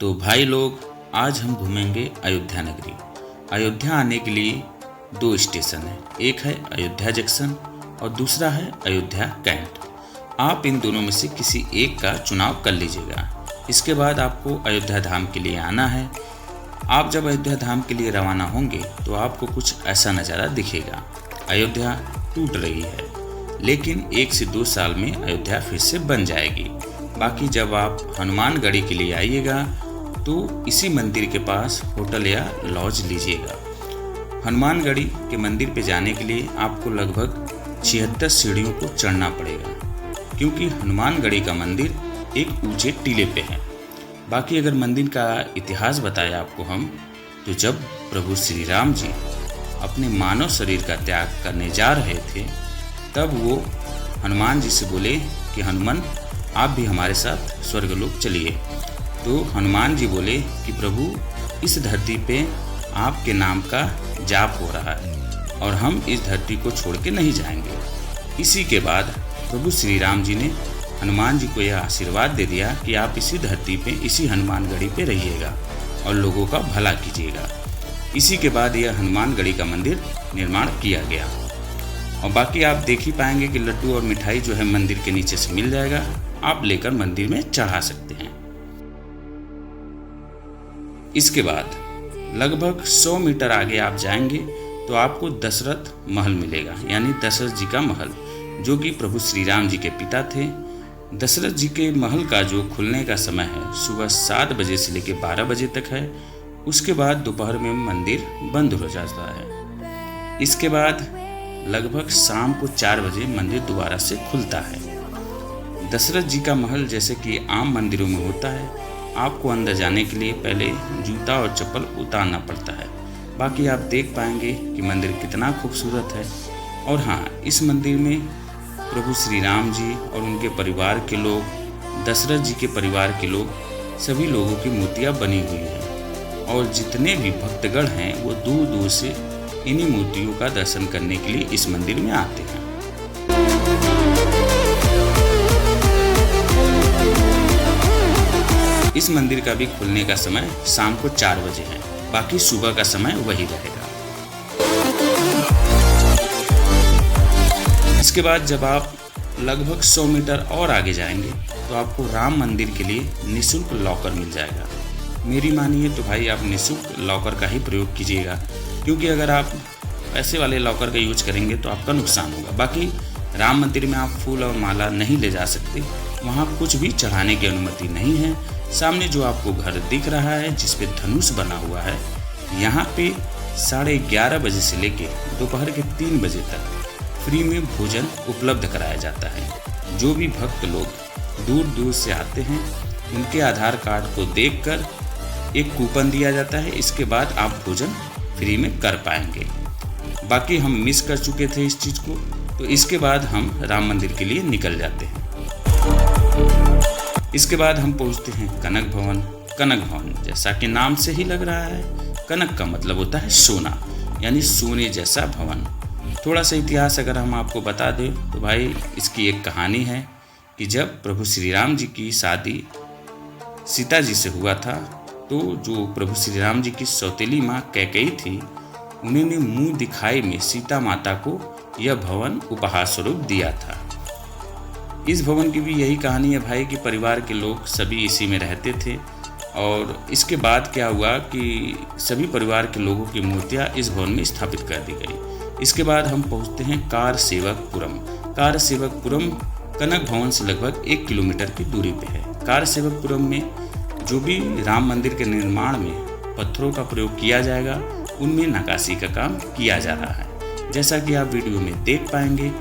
तो भाई लोग, आज हम घूमेंगे अयोध्या नगरी। अयोध्या आने के लिए दो स्टेशन हैं, एक है अयोध्या जंक्शन और दूसरा है अयोध्या कैंट। आप इन दोनों में से किसी एक का चुनाव कर लीजिएगा। इसके बाद आपको अयोध्या धाम के लिए आना है। आप जब अयोध्या धाम के लिए रवाना होंगे तो आपको कुछ ऐसा नज़ारा दिखेगा। अयोध्या टूट रही है, लेकिन 1 से 2 साल में अयोध्या फिर से बन जाएगी। बाकी जब आप हनुमानगढ़ी के लिए आइएगा तो इसी मंदिर के पास होटल या लॉज लीजिएगा। हनुमानगढ़ी के मंदिर पे जाने के लिए आपको लगभग 76 सीढ़ियों को चढ़ना पड़ेगा, क्योंकि हनुमानगढ़ी का मंदिर एक ऊंचे टीले पे है। बाकी अगर मंदिर का इतिहास बताएं आपको हम, तो जब प्रभु श्री राम जी अपने मानव शरीर का त्याग करने जा रहे थे, तब वो हनुमान जी से बोले कि हनुमान, आप भी हमारे साथ स्वर्गलोक चलिए। तो हनुमान जी बोले कि प्रभु, इस धरती पे आपके नाम का जाप हो रहा है और हम इस धरती को छोड़ के नहीं जाएंगे। इसी के बाद प्रभु श्री राम जी ने हनुमान जी को यह आशीर्वाद दे दिया कि आप इसी धरती पे, इसी हनुमानगढ़ी पे रहिएगा और लोगों का भला कीजिएगा। इसी के बाद यह हनुमानगढ़ी का मंदिर निर्माण किया गया। और बाकी आप देख ही पाएंगे कि लड्डू और मिठाई जो है मंदिर के नीचे से मिल जाएगा, आप लेकर मंदिर में चढ़ा सकते हैं। इसके बाद लगभग 100 मीटर आगे आप जाएंगे तो आपको दशरथ महल मिलेगा, यानी दशरथ जी का महल, जो कि प्रभु श्री राम जी के पिता थे। दशरथ जी के महल का जो खुलने का समय है सुबह 7 बजे से लेकर 12 बजे तक है। उसके बाद दोपहर में मंदिर बंद हो जाता है। इसके बाद लगभग शाम को 4 बजे मंदिर दोबारा से खुलता है। दशरथ जी का महल जैसे कि आम मंदिरों में होता है, आपको अंदर जाने के लिए पहले जूता और चप्पल उतारना पड़ता है। बाकी आप देख पाएंगे कि मंदिर कितना खूबसूरत है। और हाँ, इस मंदिर में प्रभु श्री राम जी और उनके परिवार के लोग, दशरथ जी के परिवार के लोग, सभी लोगों की मूर्तियाँ बनी हुई हैं। और जितने भी भक्तगण हैं वो दूर दूर से इन्हीं मूर्तियों का दर्शन करने के लिए इस मंदिर में आते हैं। इस मंदिर का भी खुलने का समय शाम को 4 बजे है, बाकी सुबह का समय वही रहेगा। इसके बाद जब आप लगभग 100 मीटर और आगे जाएंगे तो आपको राम मंदिर के लिए निःशुल्क लॉकर मिल जाएगा। मेरी मानिए तो भाई आप निःशुल्क लॉकर का ही प्रयोग कीजिएगा, क्योंकि अगर आप पैसे वाले लॉकर का यूज करेंगे तो आपका नुकसान होगा। बाकी राम मंदिर में आप फूल और माला नहीं ले जा सकते, वहाँ कुछ भी चढ़ाने की अनुमति नहीं है। सामने जो आपको घर दिख रहा है जिस पे धनुष बना हुआ है, यहाँ पे 11:30 बजे से लेके दोपहर के 3 बजे तक फ्री में भोजन उपलब्ध कराया जाता है। जो भी भक्त लोग दूर दूर से आते हैं, उनके आधार कार्ड को देखकर एक कूपन दिया जाता है। इसके बाद आप भोजन फ्री में कर पाएंगे। बाकी हम मिस कर चुके थे इस चीज़ को, तो इसके बाद हम राम मंदिर के लिए निकल जाते हैं। इसके बाद हम पहुंचते हैं कनक भवन। कनक भवन जैसा कि नाम से ही लग रहा है, कनक का मतलब होता है सोना, यानी सोने जैसा भवन। थोड़ा सा इतिहास अगर हम आपको बता दें तो भाई, इसकी एक कहानी है कि जब प्रभु श्री राम जी की शादी सीता जी से हुआ था, तो जो प्रभु श्री राम जी की सौतेली माँ कैकेयी थी, उन्होंने मुंह दिखाई में सीता माता को यह भवन उपहार स्वरूप दिया था। इस भवन की भी यही कहानी है भाई कि परिवार के लोग सभी इसी में रहते थे। और इसके बाद क्या हुआ कि सभी परिवार के लोगों की मूर्तियाँ इस भवन में स्थापित कर दी गई। इसके बाद हम पहुँचते हैं कारसेवकपुरम। कारसेवकपुरम कनक भवन से लगभग 1 किलोमीटर की दूरी पे है। कारसेवकपुरम में जो भी राम मंदिर के निर्माण में पत्थरों का प्रयोग किया जाएगा, उनमें नक्काशी का काम किया जा रहा है। जैसा कि आप वीडियो में देख पाएंगे,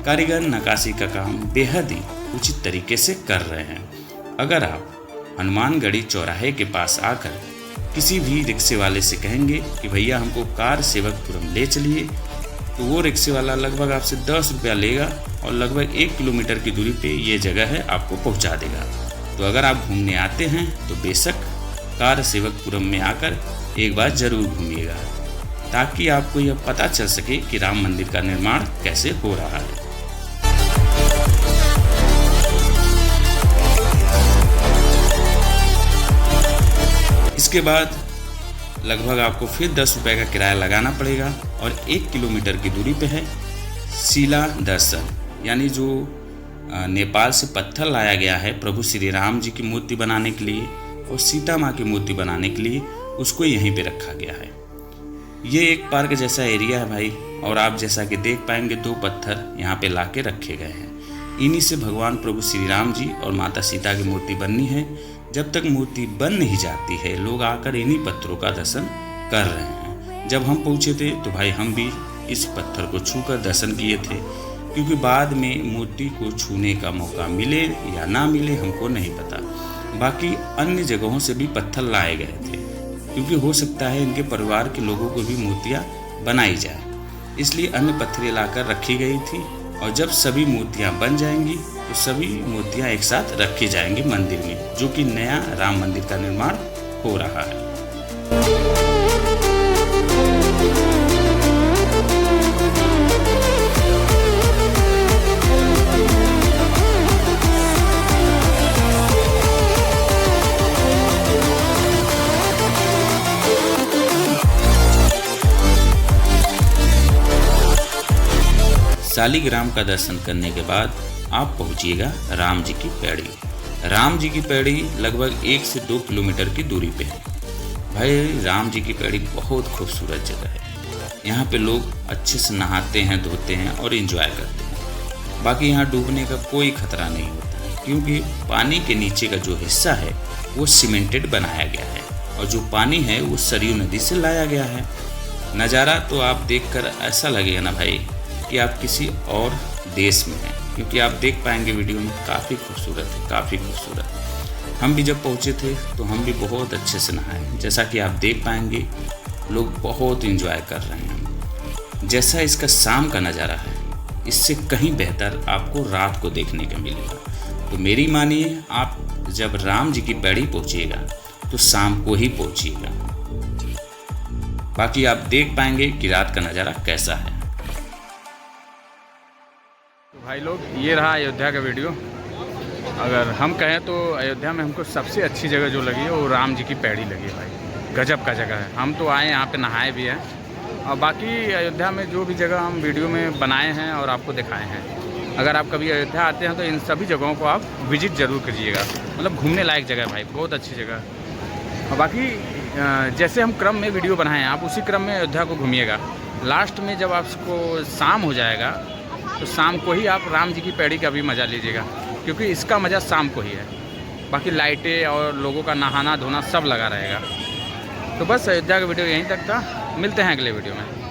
कारीगर नक्काशी का काम बेहद ही उचित तरीके से कर रहे हैं। अगर आप हनुमानगढ़ी चौराहे के पास आकर किसी भी रिक्शे वाले से कहेंगे कि भैया हमको कारसेवकपुरम ले चलिए, तो वो रिक्शे वाला लगभग आपसे 10 रुपया लेगा और लगभग 1 किलोमीटर की दूरी पे ये जगह है, आपको पहुंचा देगा। तो अगर आप घूमने आते हैं तो बेशक कारसेवकपुरम में आकर एक बार ज़रूर घूमिएगा, ताकि आपको यह पता चल सके कि राम मंदिर का निर्माण कैसे हो रहा है। इसके बाद लगभग आपको फिर 10 रुपये का किराया लगाना पड़ेगा और 1 किलोमीटर की दूरी पे है शिला दर्शन, यानी जो नेपाल से पत्थर लाया गया है प्रभु श्री राम जी की मूर्ति बनाने के लिए और सीता माँ की मूर्ति बनाने के लिए, उसको यहीं पे रखा गया है। ये एक पार्क जैसा एरिया है भाई, और आप जैसा कि देख पाएंगे 2 पत्थर यहाँ पे लाके रखे गए हैं। इन्हीं से भगवान प्रभु श्री राम जी और माता सीता की मूर्ति बननी है। जब तक मूर्ति बन नहीं जाती है लोग आकर इन्हीं पत्थरों का दर्शन कर रहे हैं। जब हम पहुँचे थे तो भाई हम भी इस पत्थर को छूकर दर्शन किए थे, क्योंकि बाद में मूर्ति को छूने का मौका मिले या ना मिले हमको नहीं पता। बाकी अन्य जगहों से भी पत्थर लाए गए थे, क्योंकि हो सकता है इनके परिवार के लोगों को भी मूर्तियाँ बनाई जाए, इसलिए अन्य पत्थरें लाकर रखी गई थी। और जब सभी मूर्तियाँ बन जाएंगी तो सभी मूर्तियाँ एक साथ रखी जाएंगी मंदिर में, जो कि नया राम मंदिर का निर्माण हो रहा है। शालिग्राम का दर्शन करने के बाद आप पहुंचिएगा राम जी की पैड़ी। राम जी की पैड़ी लगभग 1 से 2 किलोमीटर की दूरी पे है। भाई राम जी की पैड़ी बहुत खूबसूरत जगह है। यहाँ पे लोग अच्छे से नहाते हैं, धोते हैं और एंजॉय करते हैं। बाकी यहाँ डूबने का कोई खतरा नहीं होता है, क्योंकि पानी के नीचे का जो हिस्सा है वो सीमेंटेड बनाया गया है और जो पानी है वो सरयू नदी से लाया गया है। नज़ारा तो आप देखकर ऐसा लगेगा ना भाई कि आप किसी और देश में हैं, क्योंकि आप देख पाएंगे वीडियो में काफ़ी खूबसूरत है, काफ़ी खूबसूरत। हम भी जब पहुँचे थे तो हम भी बहुत अच्छे से नहाए, जैसा कि आप देख पाएंगे लोग बहुत एंजॉय कर रहे हैं। जैसा इसका शाम का नज़ारा है, इससे कहीं बेहतर आपको रात को देखने को मिलेगा। तो मेरी मानिए, आप जब राम जी की पैड़ी पहुँचिएगा तो शाम को ही पहुँचिएगा। बाकी आप देख पाएंगे कि रात का नज़ारा कैसा है। भाई लोग, ये रहा अयोध्या का वीडियो। अगर हम कहें तो अयोध्या में हमको सबसे अच्छी जगह जो लगी है वो राम जी की पैड़ी लगी है भाई। गजब का जगह है। हम तो आए यहाँ पे नहाए भी हैं, और बाकी अयोध्या में जो भी जगह हम वीडियो में बनाए हैं और आपको दिखाए हैं, अगर आप कभी अयोध्या आते हैं तो इन सभी जगहों को आप विजिट ज़रूर कीजिएगा। मतलब घूमने लायक जगह है भाई, बहुत अच्छी जगह। और बाकी जैसे हम क्रम में वीडियो बनाए हैं, आप उसी क्रम में अयोध्या को घूमिएगा। लास्ट में जब आपको शाम हो जाएगा तो शाम को ही आप राम जी की पैड़ी का भी मज़ा लीजिएगा, क्योंकि इसका मज़ा शाम को ही है। बाकी लाइटें और लोगों का नहाना धोना सब लगा रहेगा। तो बस अयोध्या का वीडियो यहीं तक था। मिलते हैं अगले वीडियो में।